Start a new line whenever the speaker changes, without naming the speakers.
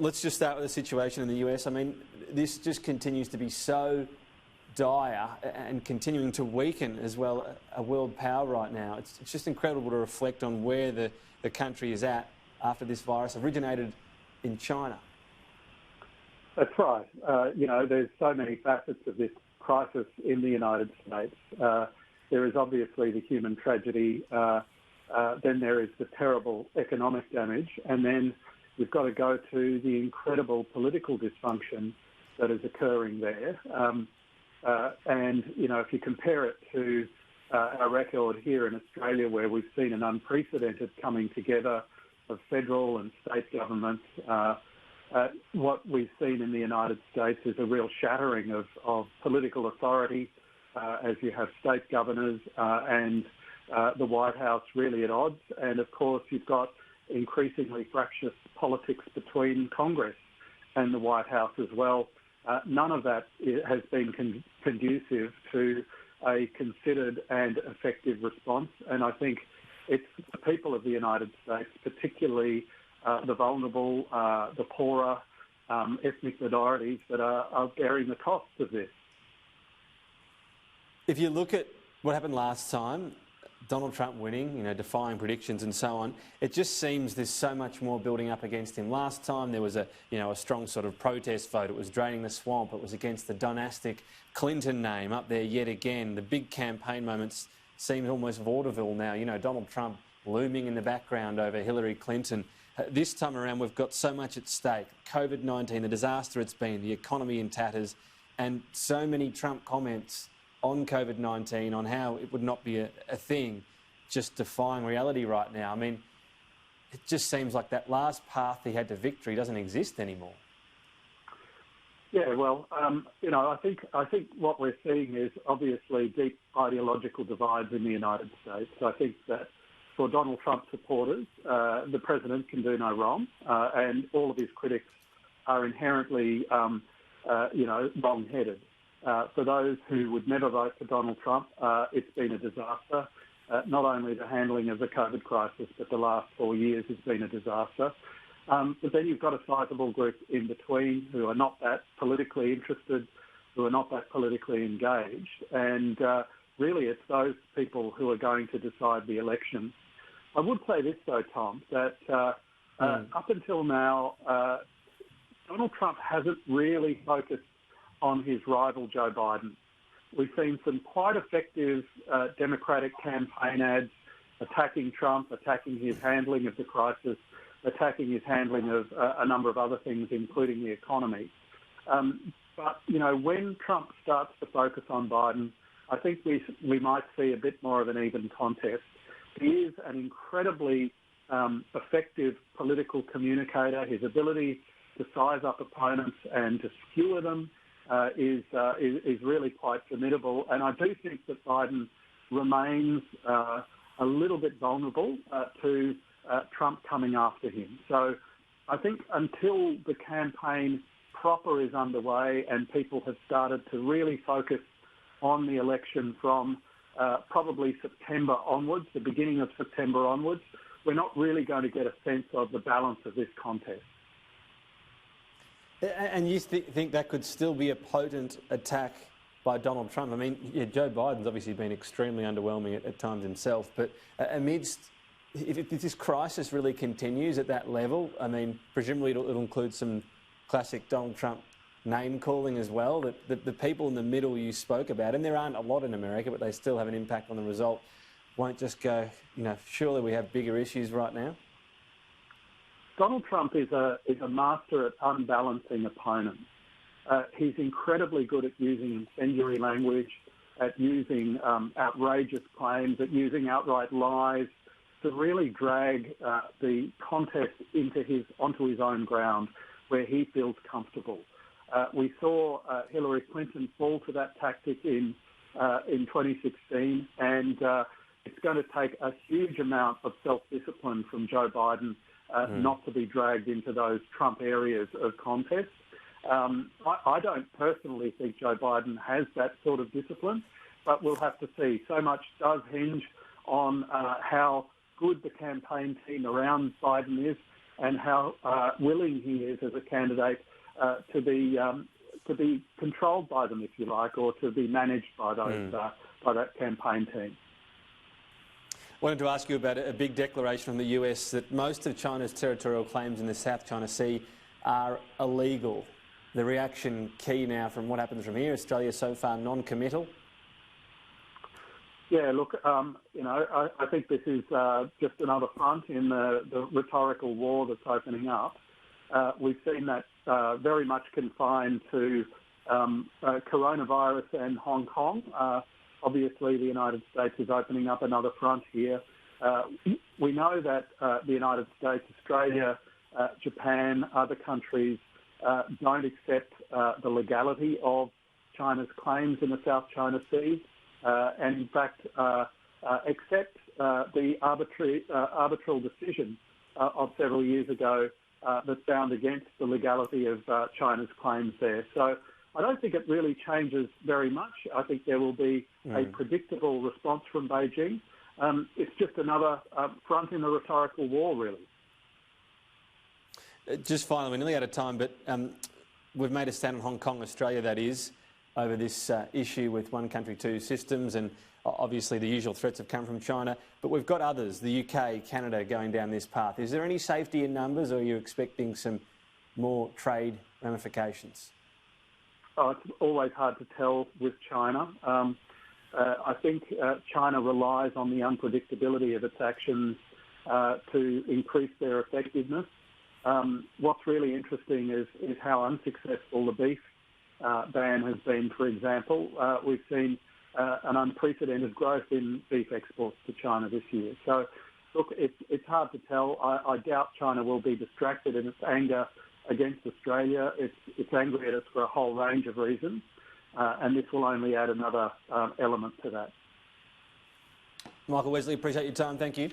Let's just start with the situation in the US. I mean, this just continues to be so dire and continuing to weaken as well a world power right now. It's just incredible to reflect on where the country is at after this virus originated in China.
That's right. There's so many facets of this crisis in the United States. There is obviously the human tragedy, then there is the terrible economic damage, and then we've got to go to the incredible political dysfunction that is occurring there. If you compare it to our record here in Australia, where we've seen an unprecedented coming together of federal and state governments, what we've seen in the United States is a real shattering of political authority, as you have state governors and the White House really at odds. And of course, you've got increasingly fractious politics between Congress and the White House as well. None of that has been conducive to a considered and effective response. And I think it's the people of the United States, particularly the vulnerable, the poorer, ethnic minorities that are bearing the costs of this.
If you look at what happened last time, Donald Trump winning, defying predictions and so on, it just seems there's so much more building up against him. Last time there was a strong sort of protest vote. It was draining the swamp. It was against the dynastic Clinton name up there yet again. The big campaign moments seem almost vaudeville now. Donald Trump looming in the background over Hillary Clinton. This time around, we've got so much at stake. COVID-19, the disaster it's been, the economy in tatters, and so many Trump comments on COVID-19, on how it would not be a thing, just defying reality right now. I mean, it just seems like that last path he had to victory doesn't exist anymore.
Yeah, well, I think what we're seeing is obviously deep ideological divides in the United States. I think that for Donald Trump supporters, the president can do no wrong, and all of his critics are inherently, wrong-headed. For those who would never vote for Donald Trump, it's been a disaster. Not only the handling of the COVID crisis, but the last 4 years has been a disaster. But then you've got a sizable group in between who are not that politically interested, who are not that politically engaged. And really it's those people who are going to decide the election. I would say this though, Tom, that up until now, Donald Trump hasn't really focused on his rival Joe Biden. We've seen some quite effective Democratic campaign ads attacking Trump, attacking his handling of the crisis, attacking his handling of a number of other things, including the economy. But when Trump starts to focus on Biden, I think we might see a bit more of an even contest. He is an incredibly effective political communicator. His ability to size up opponents and to skewer them is really quite formidable. And I do think that Biden remains a little bit vulnerable to Trump coming after him. So I think until the campaign proper is underway and people have started to really focus on the election from probably September onwards, the beginning of September onwards, we're not really going to get a sense of the balance of this contest.
And you think that could still be a potent attack by Donald Trump? I mean, Joe Biden's obviously been extremely underwhelming at times himself, but amidst, if this crisis really continues at that level, I mean, presumably it'll include some classic Donald Trump name-calling as well, that the people in the middle you spoke about, and there aren't a lot in America, but they still have an impact on the result, won't just go, surely we have bigger issues right now?
Donald Trump is a master at unbalancing opponents. He's incredibly good at using incendiary language, at using outrageous claims, at using outright lies to really drag the contest onto his own ground where he feels comfortable. We saw Hillary Clinton fall to that tactic in 2016, and it's going to take a huge amount of self-discipline from Joe Biden not to be dragged into those Trump areas of contest. I don't personally think Joe Biden has that sort of discipline, but we'll have to see. So much does hinge on how good the campaign team around Biden is. and how willing he is as a candidate to be controlled by them, if you like, or to be managed by those by that campaign team.
I wanted to ask you about a big declaration from the US that most of China's territorial claims in the South China Sea are illegal. The reaction key now from what happens from here, Australia so far non-committal?
Yeah, look, I think this is just another front in the rhetorical war that's opening up. We've seen that very much confined to coronavirus and Hong Kong. Obviously, the United States is opening up another front here. We know that the United States, Australia, Japan, other countries don't accept the legality of China's claims in the South China Sea, and in fact accept the arbitral decision of several years ago that found against the legality of China's claims there. So I don't think it really changes very much. I think there will be a predictable response from Beijing. It's just another front in the rhetorical war, really.
Just finally, we're nearly out of time, but we've made a stand on Hong Kong, Australia that is, over this issue with one country, two systems, and obviously the usual threats have come from China, but we've got others, the UK, Canada, going down this path. Is there any safety in numbers, or are you expecting some more trade ramifications?
Oh, it's always hard to tell with China. I think China relies on the unpredictability of its actions to increase their effectiveness. What's really interesting is how unsuccessful the beef ban has been, for example. We've seen an unprecedented growth in beef exports to China this year. So, look, it's hard to tell. I doubt China will be distracted in its anger against Australia. It's angry at us for a whole range of reasons, and this will only add another element to that.
Michael Wesley, appreciate your time. Thank you.